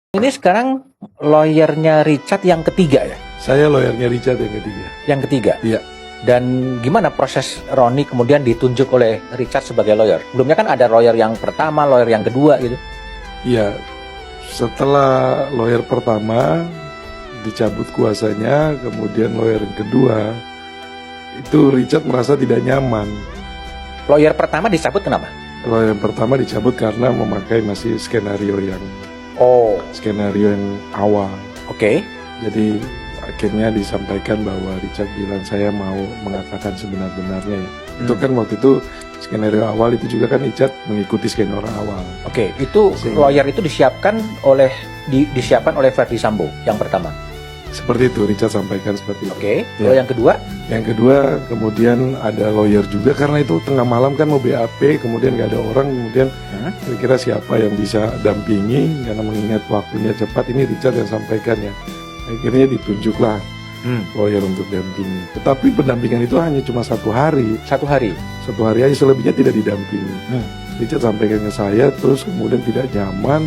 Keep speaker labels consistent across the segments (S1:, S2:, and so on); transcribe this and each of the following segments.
S1: Ini sekarang lawyernya Richard yang ketiga ya?
S2: Saya lawyernya Richard yang ketiga.
S1: Yang ketiga?
S2: Iya.
S1: Dan gimana proses Roni kemudian ditunjuk oleh Richard sebagai lawyer? Sebelumnya kan ada lawyer yang pertama, lawyer yang kedua gitu.
S2: Iya. Setelah lawyer pertama dicabut kuasanya, kemudian lawyer yang kedua, itu Richard merasa tidak nyaman.
S1: Lawyer pertama dicabut kenapa?
S2: Lawyer yang pertama dicabut karena memakai masih skenario yang awal.
S1: Oke.
S2: Jadi akhirnya disampaikan bahwa Richard bilang saya mau mengatakan sebenar-benarnya ya. Itu kan waktu itu skenario awal itu juga kan Richard mengikuti skenario awal.
S1: Oke, itu lawyer itu disiapkan oleh Verdi Sambo yang pertama.
S2: Seperti itu Richard sampaikan seperti itu.
S1: Oke.
S2: Ya.
S1: Kalau yang kedua?
S2: Yang kedua kemudian ada lawyer juga karena itu tengah malam kan mau BAP, kemudian nggak ada orang, kemudian kira-kira siapa yang bisa dampingi karena mengingat waktunya cepat, ini Richard yang sampaikan ya. Akhirnya ditunjuklah lawyer untuk dampingi. Tetapi pendampingan itu hanya cuma 1 hari.
S1: 1 hari?
S2: 1 hari aja, selebihnya tidak didampingi. Richard sampaikan ke saya, terus kemudian tidak nyaman.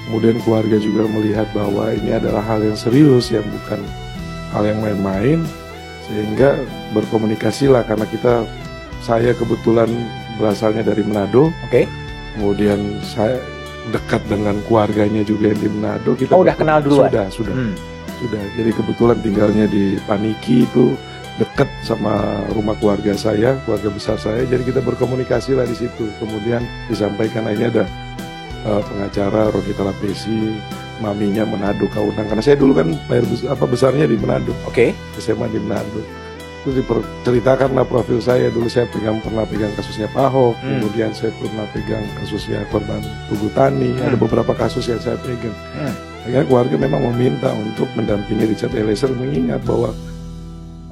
S2: Kemudian keluarga juga melihat bahwa ini adalah hal yang serius, yang bukan hal yang main-main. Sehingga berkomunikasilah karena saya kebetulan berasalnya dari Manado.
S1: Oke.
S2: Kemudian saya dekat dengan keluarganya juga yang di Manado.
S1: Udah kenal duluan?
S2: Sudah. Jadi kebetulan tinggalnya di Paniki, itu dekat sama rumah keluarga saya, keluarga besar saya. Jadi kita berkomunikasi lah di situ. Kemudian disampaikan ini ada pengacara Ronita Lapesi, maminya Manado Kaunang. Karena saya dulu kan besarnya di Manado.
S1: Oke.
S2: SMA di Manado. Itu diceritakanlah profil saya. Dulu saya pernah pegang kasusnya Pak Ahok, kemudian saya pernah pegang kasusnya korban Tugu Tani. Ada beberapa kasus yang saya pegang. Akhirnya keluarga memang meminta untuk mendampingi Richard Eliezer, mengingat bahwa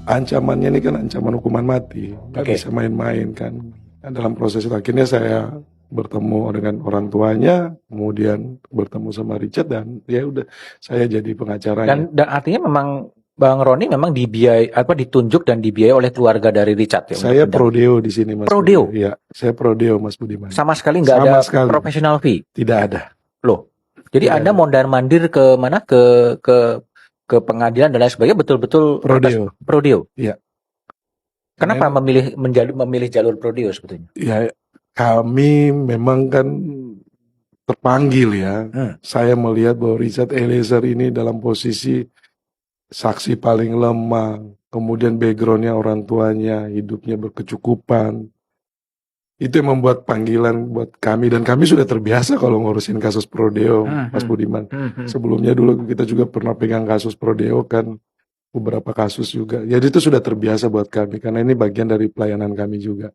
S2: ancamannya ini kan ancaman hukuman mati, nggak bisa main-main kan. Nah, dalam proses itu akhirnya saya bertemu dengan orang tuanya, kemudian bertemu sama Richard, dan ya udah saya jadi pengacaranya.
S1: Dan artinya memang Bang Roni memang ditunjuk dan dibiayai oleh keluarga dari Richard ya?
S2: Saya prodeo di sini, Mas.
S1: Prodeo?
S2: Iya, saya prodeo, Mas Budiman.
S1: Sama sekali nggak ada professional fee?
S2: Tidak ada.
S1: Loh, jadi Anda mondar-mandir ke mana? Ke pengadilan dan lain sebagainya betul-betul prodeo?
S2: Iya.
S1: Kenapa memilih jalur prodeo sebetulnya?
S2: Ya, kami memang kan terpanggil ya. Saya melihat bahwa Richard Eliezer ini dalam posisi saksi paling lemah, kemudian backgroundnya orang tuanya, hidupnya berkecukupan. Itu yang membuat panggilan buat kami, dan kami sudah terbiasa kalau ngurusin kasus prodeo, Mas Budiman. Sebelumnya dulu kita juga pernah pegang kasus prodeo kan, beberapa kasus juga. Jadi itu sudah terbiasa buat kami, karena ini bagian dari pelayanan kami juga.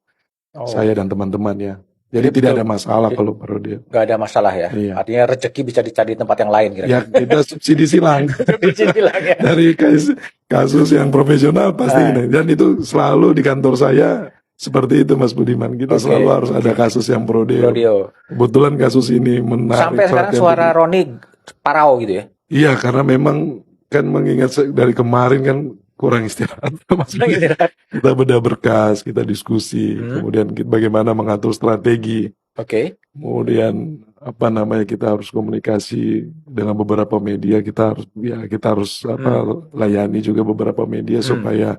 S2: Saya dan teman-teman ya. Jadi tidak ada masalah kalau prodeo.
S1: Nggak ada masalah ya? Iya. Artinya rezeki bisa dicari di tempat yang lain kira-kira.
S2: Ya, kita subsidi silang.
S1: Ya.
S2: Dari kasus yang profesional pasti. Dan itu selalu di kantor saya seperti itu, Mas Budiman. Kita selalu harus ada kasus yang prodeo. Kebetulan kasus ini menarik.
S1: Sampai sekarang suara Roni parau gitu ya?
S2: Iya, karena memang kan mengingat dari kemarin kan kurang istirahat. Kita bedah berkas, kita diskusi, kemudian bagaimana mengatur strategi. Kemudian kita harus komunikasi dengan beberapa media, kita harus layani juga beberapa media supaya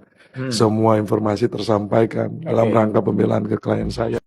S2: semua informasi tersampaikan dalam rangka pembelaan ke klien saya.